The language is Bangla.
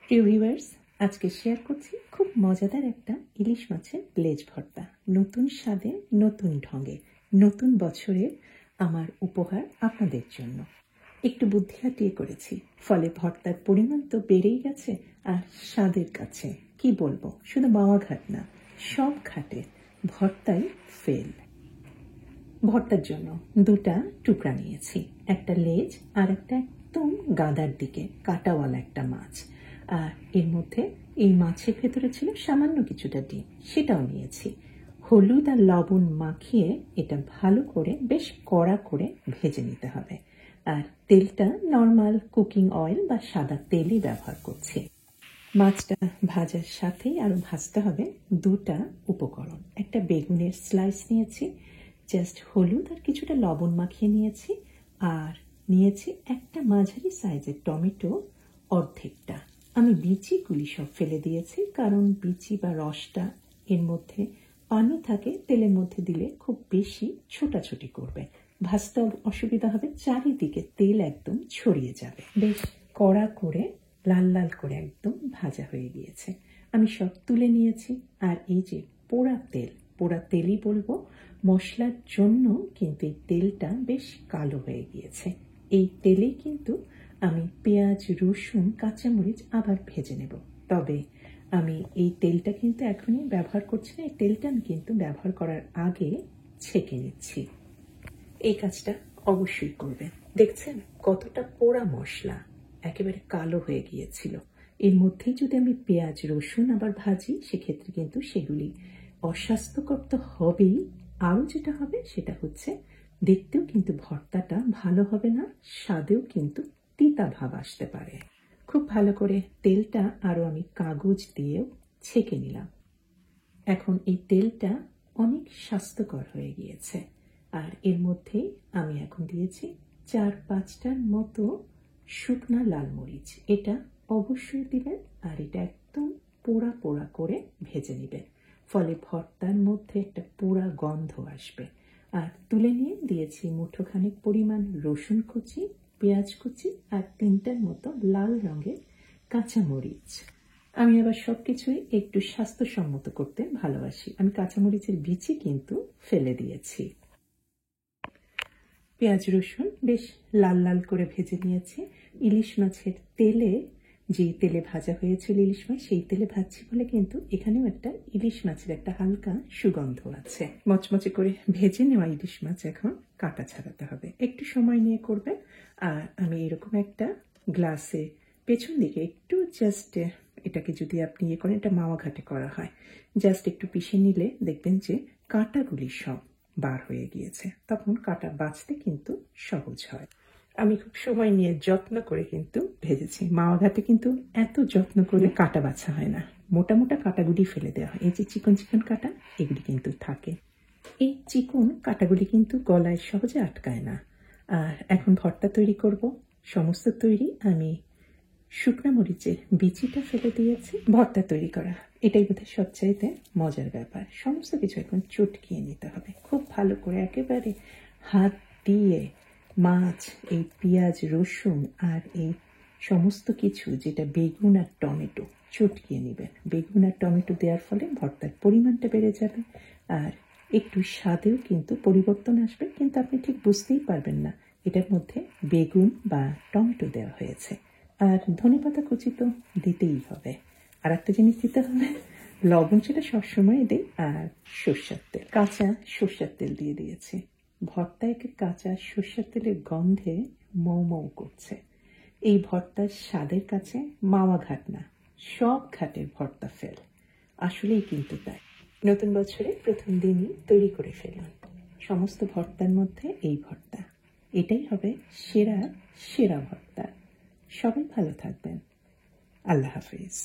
প্রিয় ভিউয়ার্স, আজকে শেয়ার করছি খুব মজাদার একটা ইলিশ মাছের লেজ ভর্তা। নতুন স্বাদে, নতুন ঢঙে, নতুন বছরের আমার উপহার আপনাদের জন্য। একটু বুদ্ধি খাটিয়ে করেছি, ফলে ভর্তার পরিমাণ তো বেড়েই গেছে, আর স্বাদের কাছে কি বলবো, শুধু মাওয়া ঘাট না, সব ঘাটে ভর্তাই ফেল। ভর্তার জন্য দুটা টুকরা নিয়েছি, একটা লেজ আর একটা একদম গাদার দিকে কাটাওয়ালা একটা মাছ। আর এর মধ্যে এই মাছের ভেতরে ছিল সামান্য কিছুটা ডিম, সেটাও নিয়েছি। হলুদ আর লবণ মাখিয়ে এটা ভালো করে বেশ কড়া করে ভেজে নিতে হবে। আর তেলটা নর্মাল কুকিং অয়েল বা সাদা তেলই ব্যবহার করছি। মাছটা ভাজার সাথেই আরও ভাজতে হবে দুটা উপকরণ। একটা বেগুনের স্লাইস নিয়েছি, জাস্ট হলুদ আর কিছুটা লবণ মাখিয়ে নিয়েছি। আর নিয়েছি একটা মাঝারি সাইজের টমেটো, অর্ধেকটা। আমি বিচিগুলি সব ফেলে দিয়েছি, কারণ বিচি বা রসটা এর মধ্যে পানি থাকে, তেলের মধ্যে দিলে খুব বেশি ছোটাছুটি করবে, ভাজতে অসুবিধা হবে, চারিদিকে তেল একদম ছড়িয়ে যাবে। বেশ কড়া করে লাল লাল করে একদম ভাজা হয়ে গিয়েছে। আমি সব তুলে নিয়েছি। আর এই যে পোড়া তেলই বলবো, মশলার জন্য কিন্তু এই তেলটা বেশ কালো হয়ে গিয়েছে। এই তেলেই কিন্তু আমি পেঁয়াজ, রসুন, কাঁচামরিচ আবার ভেজে নেব। তবে আমি এই তেলটা কিন্তু এখনই ব্যবহার করছি না, এই তেলটা আমি কিন্তু ব্যবহার করার আগে ছেঁকে নিচ্ছি। এই কাজটা অবশ্যই করবেন। দেখছেন কতটা পোড়া মশলা, একেবারে কালো হয়ে গিয়েছিল। এর মধ্যেই যদি আমি পেঁয়াজ, রসুন আবার ভাজি, সেক্ষেত্রে কিন্তু সেগুলি অস্বাস্থ্যকর তো হবেই, আরও যেটা হবে সেটা হচ্ছে দেখতেও কিন্তু ভর্তাটা ভালো হবে না, স্বাদেও কিন্তু তিতা ভাব আসতে পারে। খুব ভালো করে তেলটা আরও আমি কাগজ দিয়েও ছেঁকে নিলাম। এখন এই তেলটা অনেক স্বাস্থ্যকর হয়ে গিয়েছে। আর এর মধ্যেই আমি এখন দিয়েছি 4-5টার মতো শুকনা লাল মরিচ। এটা অবশ্যই দিবেন, আর এটা একদম পোড়া পোড়া করে ভেজে নেবেন, ফলে ভর্তার মধ্যে একটা পোড়া গন্ধ আসবে। আর তুলে নিয়ে দিয়েছি মুঠোখানেক পরিমাণ রসুন কুচি, পেঁয়াজ কুচি আর 3টার মতো লাল রঙের কাঁচামরিচ। আমি আবার সবকিছুই একটু স্বাস্থ্যসম্মত করতে ভালোবাসি। আমি কাঁচামরিচের বিচি কিন্তু ফেলে দিয়েছি। পেঁয়াজ রসুন বেশ লাল লাল করে ভেজে নিয়েছি। ইলিশ মাছের তেলে, যে তেলে ভাজা হয়েছিল ইলিশ মাছ, সেই তেলে ভাজছি বলে কিন্তু এখানেও একটা ইলিশ মাছের একটা হালকা সুগন্ধ আছে। মচমচে করে ভেজে নেওয়া ইলিশ মাছ এখন কাঁটা ছাড়াতে হবে, একটু সময় নিয়ে করবেন। আর আমি এরকম একটা গ্লাসে পেছন দিকে একটু জাস্ট, এটাকে যদি আপনি ইয়ে করেন, এটা মাওয়া ঘাটে করা হয়, জাস্ট একটু পিষে নিলে দেখবেন যে কাঁটাগুলি সব বার হয়ে গিয়েছে, তখন কাঁটা বাছতে কিন্তু সহজ হয়। আমি খুব সময় নিয়ে যত্ন করে কিন্তু ভেজেছি। মাওয়া ঘাটে কিন্তু এত যত্ন করে কাঁটা বাছা হয় না, মোটা মোটা কাঁটাগুলি ফেলে দেওয়া হয়। এই যে চিকন চিকন কাঁটা, এগুলি কিন্তু থাকে। এই চিকন কাঁটাগুলি কিন্তু গলায় সহজে আটকায় না। আর এখন ভর্তা তৈরি করব। সমস্ত তৈরি। আমি শুকনো মরিচের বিচিটা ফেলে দিয়েছি। ভর্তা তৈরি করা এটাই বোধহয় সবচাইতে মজার ব্যাপার। সমস্ত কিছু এখন চটকিয়ে নিতে হবে খুব ভালো করে, একেবারে হাত দিয়ে মাছ, এই পেঁয়াজ, রসুন আর এই সমস্ত কিছু, যেটা বেগুন আর টমেটো, চটকিয়ে নেবেন। বেগুন আর টমেটো দেওয়ার ফলে ভর্তার পরিমাণটা বেড়ে যাবে, আর একটু স্বাদেও কিন্তু পরিবর্তন আসবে, কিন্তু আপনি ঠিক বুঝতেই পারবেন না এটার মধ্যে বেগুন বা টমেটো দেওয়া হয়েছে। আর ধনেপাতা কুচি তো দিতেই হবে। আর একটা জিনিস দিতে হবে, লবণ, সেটা সবসময় দিই। আর সর্ষের তেল, কাঁচা সর্ষের তেল দিয়ে দিয়েছি। ভর্তায় কাঁচা সর্ষের তেলের গন্ধে মৌ মৌ করছে। এই ভর্তার স্বাদের কাছে মাওয়া ঘাট না, সব ঘাটের ভর্তা ফেল। আসলেই কিন্তু তাই। নতুন বছরে প্রথম দিনই তৈরি করে ফেলুন সমস্ত ভর্তার মধ্যে এই ভর্তা। এটাই হবে সেরা সেরা ভর্তা। সবাই ভালো থাকবেন। আল্লাহ হাফিজ।